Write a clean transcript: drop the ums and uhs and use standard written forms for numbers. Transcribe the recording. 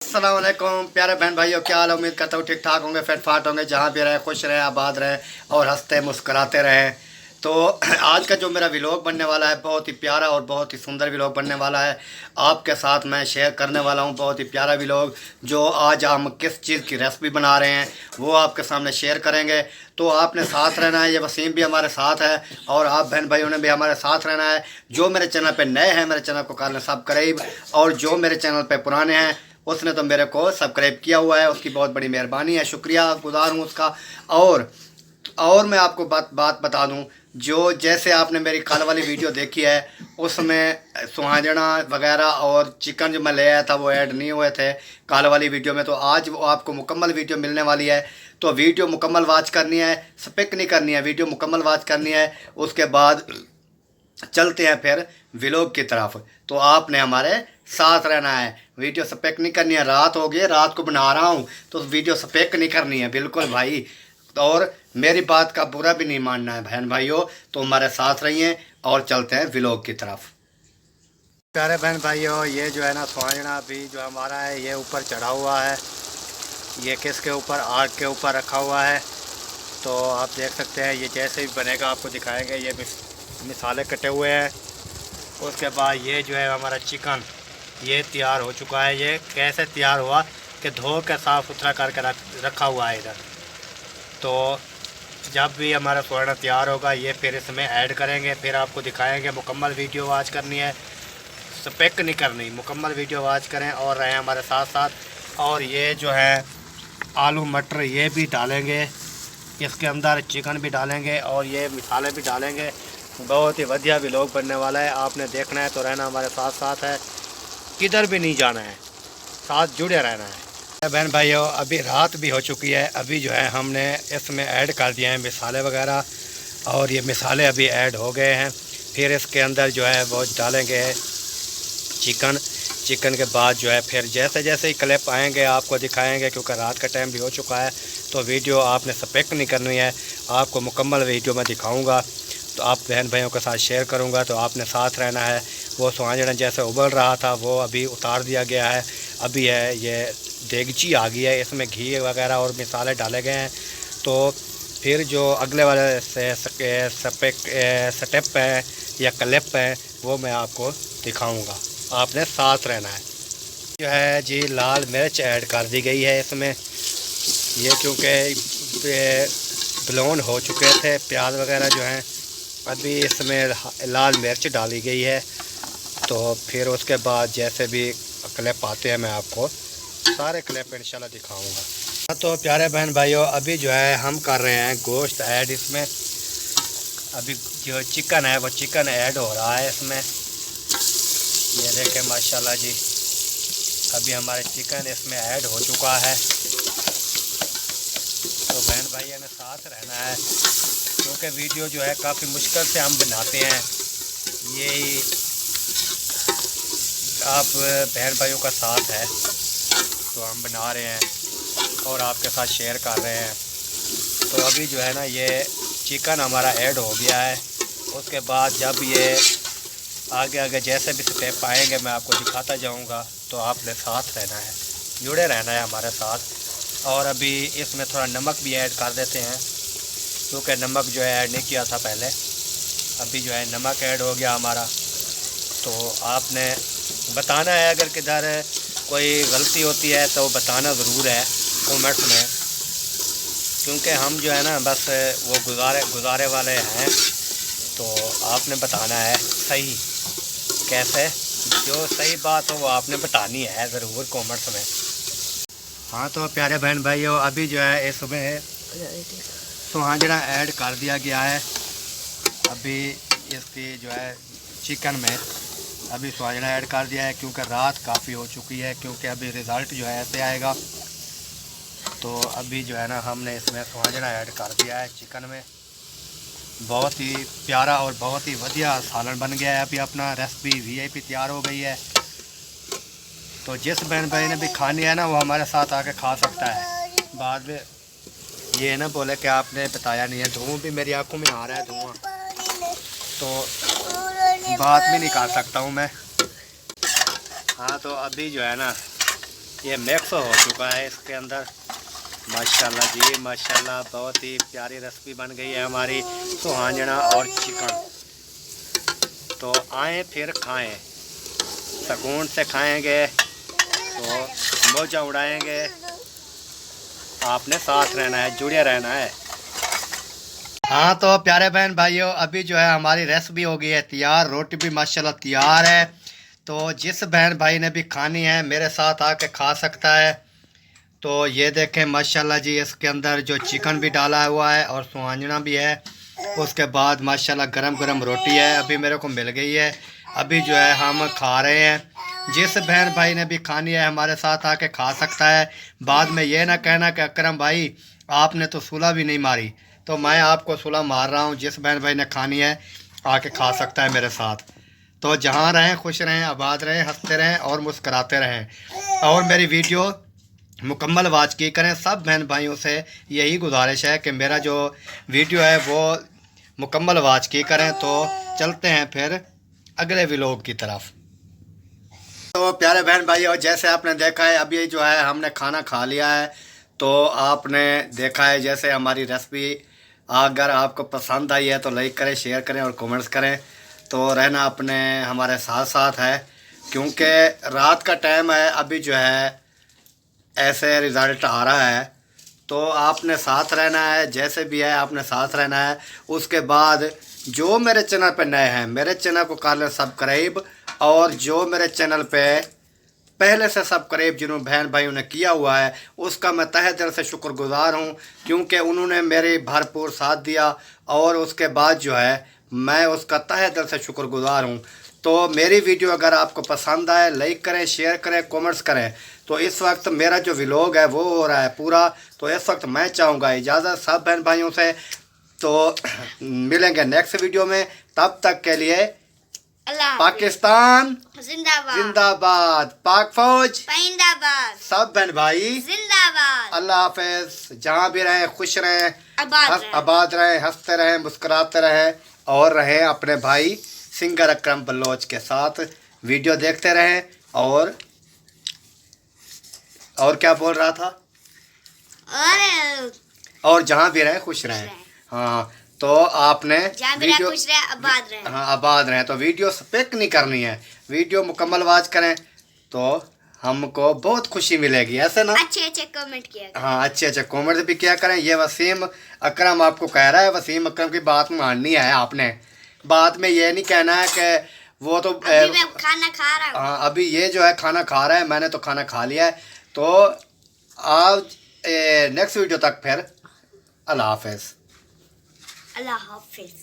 अस्सलाम वालेकुम प्यारे बहन भाइयों, क्या हाल है। उम्मीद करता हूँ ठीक ठाक होंगे, फिट फाट होंगे, जहाँ भी रहे खुश रहे, आबाद रहे और हंसते मुस्कुराते रहें। तो आज का जो मेरा व्लॉग बनने वाला है बहुत ही प्यारा और बहुत ही सुंदर व्लॉग बनने वाला है। आपके साथ मैं शेयर करने वाला हूँ बहुत ही प्यारा व्लॉग। जो आज हम किस चीज़ की रेसिपी बना रहे हैं वो आपके सामने शेयर करेंगे। तो आपने साथ रहना है। ये वसीम भी हमारे साथ है और आप बहन भाइयों ने भी हमारे साथ रहना है। जो मेरे चैनल पे नए हैं मेरे चैनल को कर लें सब्सक्राइब, और जो मेरे चैनल पे पुराने हैं उसने तो मेरे को सब्सक्राइब किया हुआ है, उसकी बहुत बड़ी मेहरबानी है, शुक्रिया गुजार हूँ उसका। और मैं आपको बात बता दूं, जो जैसे आपने मेरी कल वाली वीडियो देखी है उसमें सुहाजना वगैरह और चिकन जो मैं ले आया था वो ऐड नहीं हुए थे कल वाली वीडियो में। तो आज वो आपको मुकम्मल वीडियो मिलने वाली है। तो वीडियो मुकम्मल वॉच करनी है, स्पिक नहीं करनी है, वीडियो मुकम्मल वॉच करनी है। उसके बाद चलते हैं फिर व्लॉग की तरफ। तो आपने हमारे साथ रहना है, वीडियो स्पेक नहीं करनी है। रात हो गई, रात को बना रहा हूँ तो वीडियो स्पेक नहीं करनी है बिल्कुल भाई। और मेरी बात का बुरा भी नहीं मानना है बहन भाइयों। तो हमारे साथ रहिए और चलते हैं व्लॉग की तरफ। प्यारे बहन भाइयों, ये जो है ना सुहाजना अभी जो हमारा है ये ऊपर चढ़ा हुआ है। ये किसके ऊपर, आग के ऊपर रखा हुआ है। तो आप देख सकते हैं ये जैसे भी बनेगा आपको दिखाएंगे। ये मिसाले कटे हुए हैं। उसके बाद ये जो है हमारा चिकन ये तैयार हो चुका है। ये कैसे तैयार हुआ कि धो के साफ़ सुथरा करके रखा हुआ है इधर। तो जब भी हमारा सुहाना तैयार होगा ये फिर इसमें ऐड करेंगे, फिर आपको दिखाएंगे। मुकम्मल वीडियो वॉच करनी है, स्पेक नहीं करनी, मुकम्मल वीडियो वॉच करें और रहें हमारे साथ साथ। और ये जो है आलू मटर ये भी डालेंगे, इसके अंदर चिकन भी डालेंगे और ये मिसाले भी डालेंगे। बहुत ही बढ़िया व्लॉग बनने वाला है, आपने देखना है तो रहना हमारे साथ साथ है, किधर भी नहीं जाना है, साथ जुड़े रहना है। बहन भाइयों अभी रात भी हो चुकी है। अभी जो है हमने इसमें ऐड कर दिए हैं मिसाले वगैरह और ये मिसाले अभी ऐड हो गए हैं। फिर इसके अंदर जो है वो डालेंगे चिकन के बाद जो है फिर जैसे जैसे ही क्लिप आएंगे आपको दिखाएंगे, क्योंकि रात का टाइम भी हो चुका है। तो वीडियो आपने स्पेक्ट नहीं करनी है, आपको मुकम्मल वीडियो में दिखाऊंगा तो आप बहन भाइयों के साथ शेयर करूंगा। तो आपने साथ रहना है। वो सुहाजना जैसे उबल रहा था वो अभी उतार दिया गया है। अभी है ये देगची आ गई है, इसमें घी वगैरह और मिसाले डाले गए हैं। तो फिर जो अगले वाले से स्टेप हैं या क्लिप हैं वो मैं आपको दिखाऊंगा, आपने साथ रहना है। जो है जी लाल मिर्च ऐड कर दी गई है इसमें, ये क्योंकि ब्लाउन हो चुके थे प्याज वगैरह जो हैं। अभी इसमें लाल मिर्च डाली गई है। तो फिर उसके बाद जैसे भी क्लिप आते हैं मैं आपको सारे क्लिप इंशाल्लाह दिखाऊंगा। तो प्यारे बहन भाइयों अभी जो है हम कर रहे हैं गोश्त ऐड इसमें। अभी जो चिकन है वो चिकन ऐड हो रहा है इसमें। ये देखें माशाल्लाह जी, अभी हमारे चिकन इसमें ऐड हो चुका है। तो बहन भाइयों ने साथ रहना है, क्योंकि वीडियो जो है काफ़ी मुश्किल से हम बनाते हैं। यही आप बहन भाइयों का साथ है तो हम बना रहे हैं और आपके साथ शेयर कर रहे हैं। तो अभी जो है ना ये चिकन हमारा ऐड हो गया है। उसके बाद जब ये आगे जैसे भी स्टेप आएंगे मैं आपको दिखाता जाऊंगा। तो आपने साथ रहना है, जुड़े रहना है हमारे साथ। और अभी इसमें थोड़ा नमक भी ऐड कर देते हैं, क्योंकि नमक जो है ऐड नहीं किया था पहले। अभी जो है नमक ऐड हो गया हमारा। तो आपने बताना है, अगर किधर कोई गलती होती है तो बताना ज़रूर है कमेंट्स में, क्योंकि हम जो है ना बस वो गुजारे वाले हैं। तो आपने बताना है सही कैसे, जो सही बात हो वो आपने बतानी है ज़रूर कमेंट्स में। हाँ तो प्यारे बहन भाइयों अभी जो है इसमें सुहाजना ऐड कर दिया गया है। अभी इसकी जो है चिकन में अभी सुहाजना ऐड कर दिया है, क्योंकि रात काफ़ी हो चुकी है, क्योंकि अभी रिज़ल्ट जो है ऐसे आएगा। तो अभी जो है ना हमने इसमें सुहाजना ऐड कर दिया है चिकन में। बहुत ही प्यारा और बहुत ही बढ़िया सालन बन गया है। अभी अपना रेसिपी VIP तैयार हो गई है। तो जिस बहन भाई ने भी खानी है ना वो हमारे साथ आके खा सकता है। बाद में ये ना बोले कि आपने बताया नहीं है। धुआं भी मेरी आंखों में आ रहा है, धुआं, तो बात भी नहीं कर सकता हूँ मैं। हाँ तो अभी जो है ना ये मिक्स हो चुका है इसके अंदर। माशाल्लाह जी माशाल्लाह, बहुत ही प्यारी रेसिपी बन गई है हमारी सुहांजना और चिकन। तो आएँ फिर खाएं, सुकून से खाएंगे तो मौजा उड़ाएंगे। आपने साथ रहना है, जुड़े रहना है। हाँ तो प्यारे बहन भाइयों, अभी जो है हमारी रेसिपी हो गई है तैयार, रोटी भी माशाल्लाह तैयार है। तो जिस बहन भाई ने भी खानी है मेरे साथ आके खा सकता है। तो ये देखें माशाल्लाह जी, इसके अंदर जो चिकन भी डाला हुआ है और सुहांजना भी है। उसके बाद माशाल्लाह गरम गरम रोटी है, अभी मेरे को मिल गई है। अभी जो है हम खा रहे हैं। जिस बहन भाई ने भी खानी है हमारे साथ आके खा सकता है। बाद में ये ना कहना कि अकरम भाई आपने तो सुलह भी नहीं मारी। तो मैं आपको सुलह मार रहा हूँ, जिस बहन भाई ने खानी है आके खा सकता है मेरे साथ। तो जहाँ रहें खुश रहें, आबाद रहें, हंसते रहें और मुस्कराते रहें। और मेरी वीडियो मुकम्मल वाच की करें। सब बहन भाइयों से यही गुजारिश है कि मेरा जो वीडियो है वो मुकम्मल वाच की करें। तो चलते हैं फिर अगले व्लॉग की तरफ। तो प्यारे बहन भाइयों, जैसे आपने देखा है अभी जो है हमने खाना खा लिया है। तो आपने देखा है जैसे हमारी रेसिपी अगर आपको पसंद आई है तो लाइक करें, शेयर करें और कमेंट्स करें। तो रहना अपने हमारे साथ साथ है, क्योंकि रात का टाइम है। अभी जो है ऐसे रिज़ल्ट आ रहा है तो आपने साथ रहना है, जैसे भी है आपने साथ रहना है। उसके बाद जो मेरे चैनल पे नए हैं मेरे चैनल को कर लें सब्सक्राइब, और जो मेरे चैनल पे पहले से सब्सक्राइब जिन्होंने बहन भाइयों ने किया हुआ है उसका मैं तहे दिल से शुक्रगुजार हूँ, क्योंकि उन्होंने मेरे भरपूर साथ दिया। और उसके बाद जो है मैं उसका तहे दिल से शुक्रगुजार हूँ। तो मेरी वीडियो अगर आपको पसंद आए लाइक करें, शेयर करें, कमेंट्स करें। तो इस वक्त मेरा जो व्लॉग है वो हो रहा है पूरा। तो इस वक्त मैं चाहूँगा इजाज़त सब बहन भाइयों से। तो मिलेंगे नेक्स्ट वीडियो में, तब तक के लिए पाकिस्तान जिंदाबाद, जिंदाबाद, पाक फौज जिंदाबाद, सब बहन भाई जिंदाबाद। अल्लाह हाफिज। जहाँ भी रहें खुश रहें, आबाद आबाद रहें, हंसते रहें, मुस्कुराते रहें और रहें अपने भाई सिंगर अकरम बलोच के साथ। वीडियो देखते रहें और क्या बोल रहा था, और जहाँ भी रहें खुश रहें। हाँ तो आपने वीडियो खुश रहे, आबाद रहे। हाँ आबाद रहें। तो वीडियो स्पिक नहीं करनी है, वीडियो मुकम्मल वाच करें तो हमको बहुत खुशी मिलेगी, ऐसे ना। अच्छे अच्छे कमेंट किया करें। हाँ अच्छे अच्छे कमेंट भी किया करें। ये वसीम अकरम आपको कह रहा है, वसीम अकरम की बात माननी है आपने। बात में ये नहीं कहना है कि वो तो अभी मैं खाना खा रहा हूँ। हाँ अभी ये जो है खाना खा रहा है, मैंने तो खाना खा लिया है। तो आज नेक्स्ट वीडियो तक फिर अल्लाह हाफिज़। अल्लाह हाफिज।